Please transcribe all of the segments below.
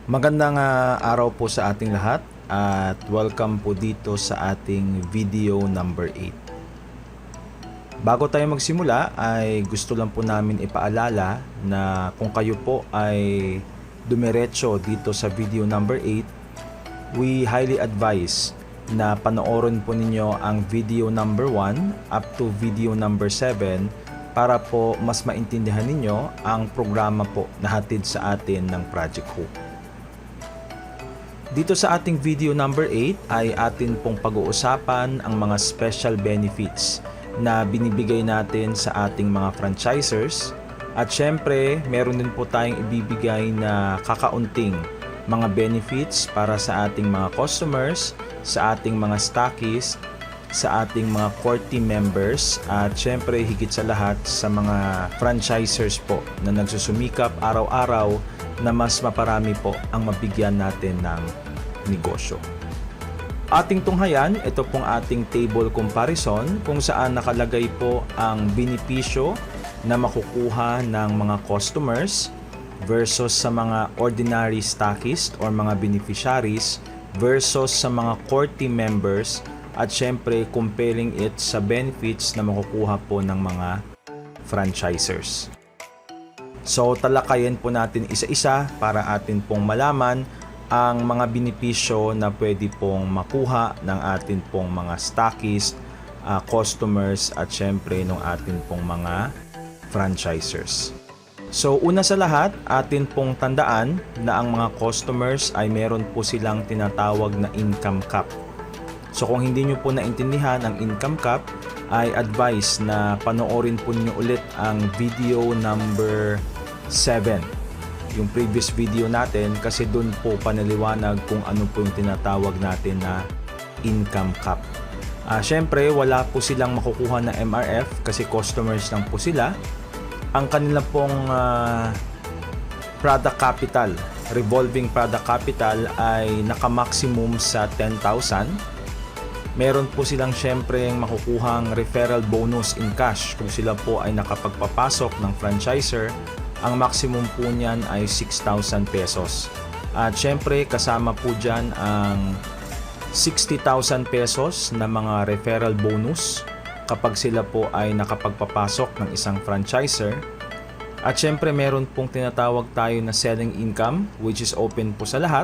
Magandang araw po sa ating lahat at welcome po dito sa ating video number 8. Bago tayo magsimula ay gusto lang po namin ipaalala na kung kayo po ay dumiretso dito sa video number 8, we highly advise na panoorin po ninyo ang video number 1 up to video number 7 para po mas maintindihan ninyo ang programa po na hatid sa atin ng Project Hope. Dito sa ating video number 8 ay atin pong pag-uusapan ang mga special benefits na binibigay natin sa ating mga franchisers at syempre meron din po tayong ibibigay na kakaunting mga benefits para sa ating mga customers, sa ating mga stockists, sa ating mga core team members at syempre higit sa lahat sa mga franchisers po na nagsusumikap araw-araw na mas maparami po ang mabigyan natin ng negosyo. Ating tunghayan, ito pong ating table comparison kung saan nakalagay po ang benepisyo na makukuha ng mga customers versus sa mga ordinary stockists or mga beneficiaries versus sa mga core team members at syempre comparing it sa benefits na makukuha po ng mga franchisers. So talakayin po natin isa-isa para atin pong malaman ang mga benepisyo na pwede pong makuha ng atin pong mga stockists, customers at syempre ng atin pong mga franchisers. So una sa lahat, atin pong tandaan na ang mga customers ay meron po silang tinatawag na income cap. So kung hindi nyo po naintindihan ang income cap, ay advice na panoorin po niyo ulit ang video number 7, yung previous video natin, kasi doon po panaliwanag kung ano po yung tinatawag natin na income cap. Syempre wala po silang makukuha na MRF kasi customers lang po sila. Ang kanila pong product capital, revolving product capital ay naka-maximum sa 10,000. Meron po silang syempre makukuhang referral bonus in cash kung sila po ay nakapagpapasok ng franchisor. Ang maximum po niyan ay 6,000 pesos. At syempre kasama po dyan ang 60,000 pesos na mga referral bonus kapag sila po ay nakapagpapasok ng isang franchisor. At syempre meron pong tinatawag tayo na selling income which is open po sa lahat.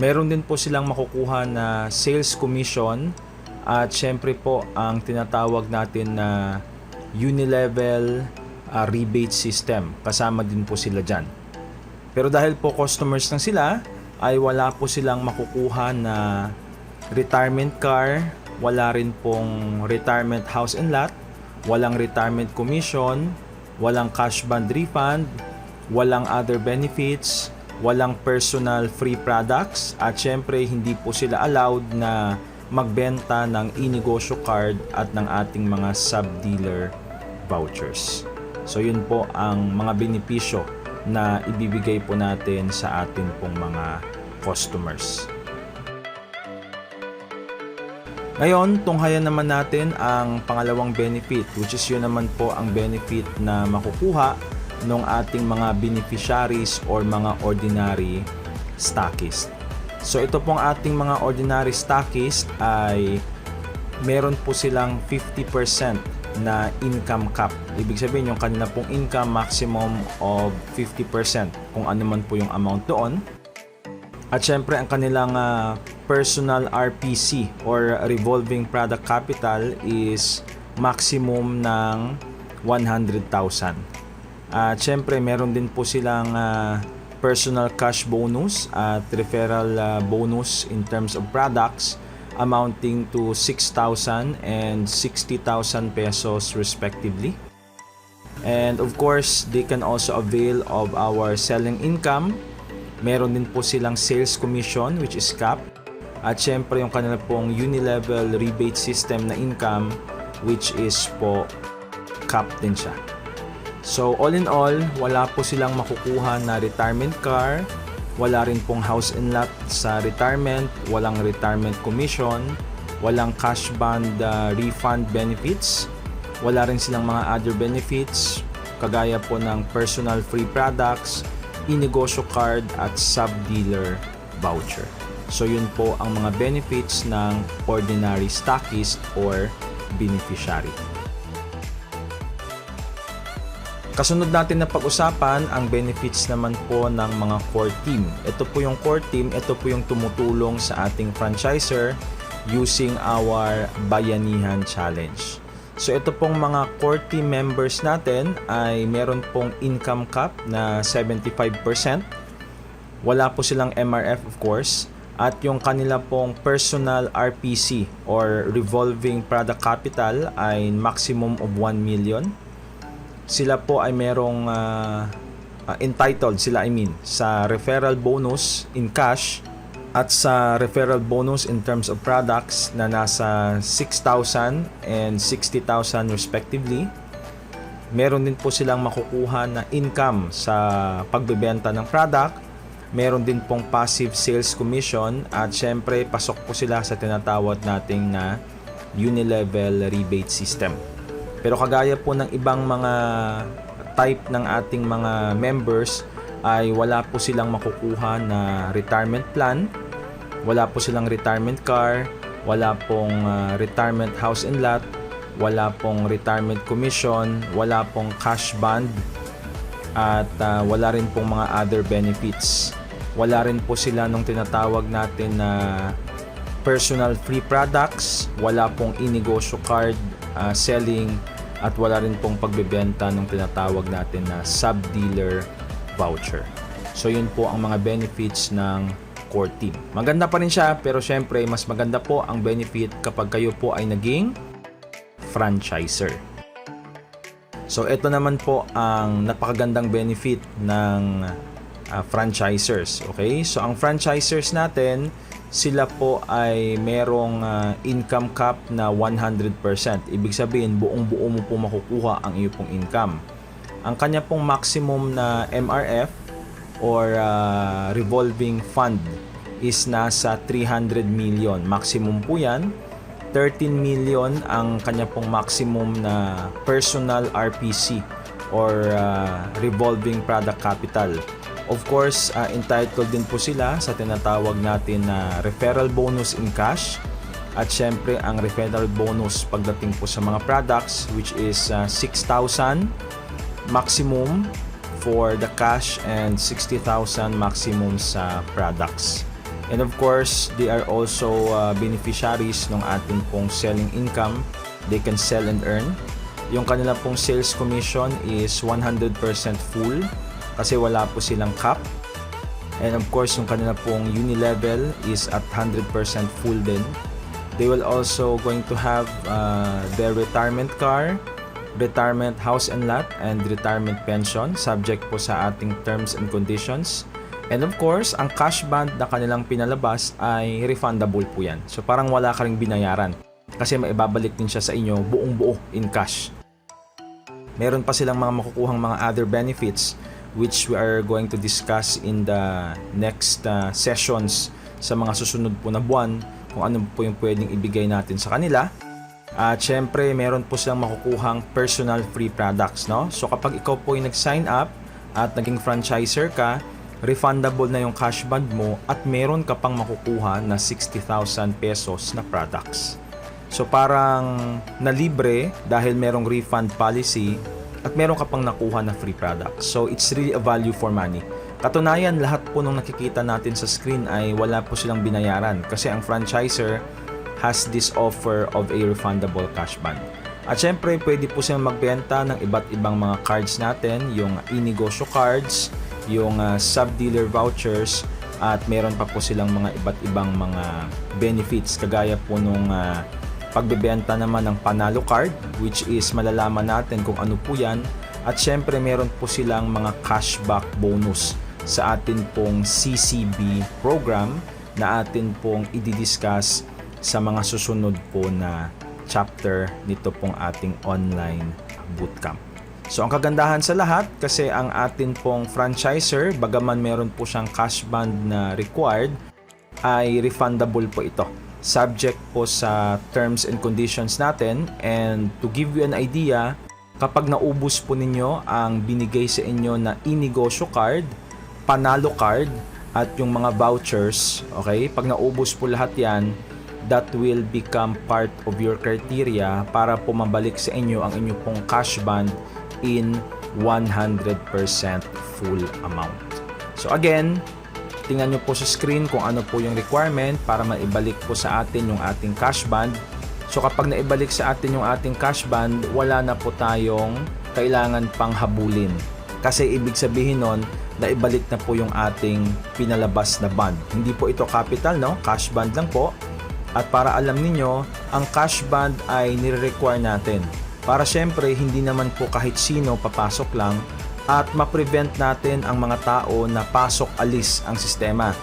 Meron din po silang makukuha na sales commission at syempre po ang tinatawag natin na unilevel rebate system. Kasama din po sila dyan. Pero dahil po customers lang sila, ay wala po silang makukuha na retirement car, wala rin pong retirement house and lot, walang retirement commission, walang cash bond refund, walang other benefits, walang personal free products at syempre hindi po sila allowed na magbenta ng e-negosyo card at ng ating mga sub-dealer vouchers. So yun po ang mga benepisyo na ibibigay po natin sa atin pong mga customers. Ngayon, tunghayan naman natin ang pangalawang benefit which is yun naman po ang benefit na makukuha ng ating mga beneficiaries or mga ordinary stockists. So ito pong ating mga ordinary stockists ay meron po silang 50% na income cap. Ibig sabihin yung kanila pong income maximum of 50% kung ano man po yung amount doon. At syempre ang kanilang personal RPC or revolving product capital is maximum ng 100,000. At syempre meron din po silang personal cash bonus at referral bonus in terms of products amounting to 6,000 and 60,000 pesos respectively. And of course, they can also avail of our selling income. Meron din po silang sales commission which is cap. At syempre yung kanila pong unilevel rebate system na income which is po cap din siya. So all in all, wala po silang makukuha na retirement car, wala rin pong house and lot sa retirement, walang retirement commission, walang cash bond refund benefits, wala rin silang mga other benefits, kagaya po ng personal free products, inegosyo card at sub-dealer voucher. So yun po ang mga benefits ng ordinary stockist or beneficiary. Kasunod natin na pag-usapan ang benefits naman po ng mga core team. Ito po yung core team, ito po yung tumutulong sa ating franchisor using our Bayanihan Challenge. So ito pong mga core team members natin ay meron pong income cap na 75%. Wala po silang MRF of course. At yung kanila pong personal RPC or revolving product capital ay maximum of 1 million. Sila po ay merong entitled sa referral bonus in cash at sa referral bonus in terms of products na nasa 6,000 and 60,000 respectively. Meron din po silang makukuha na income sa pagbebenta ng product. Meron din pong passive sales commission at syempre pasok po sila sa tinatawag nating na unilevel rebate system. Pero kagaya po ng ibang mga type ng ating mga members ay wala po silang makukuha na retirement plan, wala po silang retirement car, wala pong retirement house and lot, wala pong retirement commission, wala pong cash bond, at wala rin pong mga other benefits. Wala rin po sila nung tinatawag natin na personal free products, wala pong inegosyo card selling, at wala rin pong pagbebenta ng tinatawag natin na sub-dealer voucher. So yun po ang mga benefits ng core team. Maganda pa rin siya, pero syempre mas maganda po ang benefit kapag kayo po ay naging franchisor. So ito naman po ang napakagandang benefit ng franchisors. Okay? So ang franchisors natin, sila po ay merong income cap na 100%. Ibig sabihin, buong-buo mo po makukuha ang iyo pong income. Ang kanya pong maximum na MRF or revolving fund is nasa 300 million. Maximum po yan. 13 million ang kanya pong maximum na personal RPC or revolving product capital. Of course, entitled din po sila sa tinatawag natin na referral bonus in cash at syempre ang referral bonus pagdating po sa mga products which is 6,000 maximum for the cash and 60,000 maximum sa products. And of course, they are also beneficiaries ng ating pong selling income. They can sell and earn. Yung kanila pong sales commission is 100% full kasi wala po silang cap. And of course, yung kanila pong unilevel is at 100% full din. They will also going to have their retirement car, retirement house and lot, and retirement pension subject po sa ating terms and conditions. And of course, ang cash bond na kanilang pinalabas ay refundable po yan. So parang wala ka ring binayaran kasi maibabalik din siya sa inyo buong buo in cash. Meron pa silang mga makukuhang mga other benefits which we are going to discuss in the next sessions sa mga susunod po na buwan kung ano po yung pwedeng ibigay natin sa kanila. At syempre, meron po silang makukuhang personal free products, no? So kapag ikaw po yung nag-sign up at naging franchisor ka, refundable na yung cash bond mo at meron ka pang makukuha na 60,000 pesos na products. So parang nalibre dahil merong refund policy at meron ka pang nakuha na free products. So it's really a value for money. Katunayan, lahat po nung nakikita natin sa screen ay wala po silang binayaran kasi ang franchisor has this offer of a refundable cash bond. At syempre, pwede po silang magbenta ng iba't ibang mga cards natin, yung inegosyo cards, yung sub-dealer vouchers, at meron pa po silang mga iba't ibang mga benefits kagaya po nung pagbebenta naman ng panalo card which is malalaman natin kung ano po yan, at syempre meron po silang mga cashback bonus sa atin pong CCB program na atin pong i-discuss sa mga susunod po na chapter nito pong ating online bootcamp. So ang kagandahan sa lahat, kasi ang atin pong franchisor, bagaman meron po siyang cash bond na required, ay refundable po ito. Subject po sa terms and conditions natin. And to give you an idea, Kapag naubos po ninyo ang binigay sa inyo na inegosyo card, panalo card, at yung mga vouchers, okay? Pag naubos po lahat yan, that will become part of your criteria para po mabalik sa inyo ang inyo pong cash band in 100% full amount. So again, tingnan nyo po sa screen kung ano po yung requirement para maibalik po sa atin yung ating cash band. So kapag naibalik sa atin yung ating cash band, wala na po tayong kailangan pang habulin. Kasi ibig sabihin nun, naibalik na po yung ating pinalabas na band. Hindi po ito capital, no? Cash band lang po. At para alam ninyo, ang cash band ay nire-require natin. Para syempre, hindi naman po kahit sino papasok lang at ma-prevent natin ang mga tao na pasok-alis ang sistema.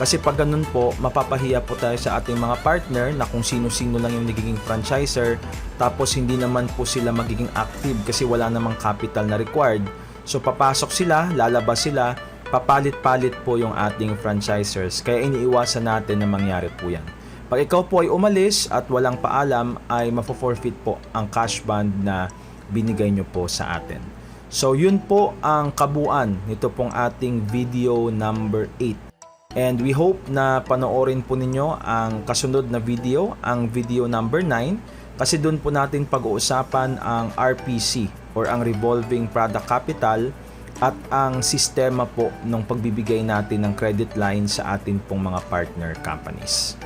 Kasi pag ganun po, mapapahiya po tayo sa ating mga partner na kung sino-sino lang yung nagiging franchiser, tapos hindi naman po sila magiging active kasi wala namang capital na required. So papasok sila, lalabas sila, papalit-palit po yung ating franchisers. Kaya iniiwasan natin na mangyari po yan. Pag ikaw po ay umalis at walang paalam, ay mafo-forfeit po ang cash band na binigay nyo po sa atin. So yun po ang kabuuan nito pong ating video number 8. And we hope na panoorin po ninyo ang kasunod na video, ang video number 9, kasi doon po natin pag-uusapan ang RPC or ang Revolving Product Capital at ang sistema po ng pagbibigay natin ng credit line sa atin pong mga partner companies.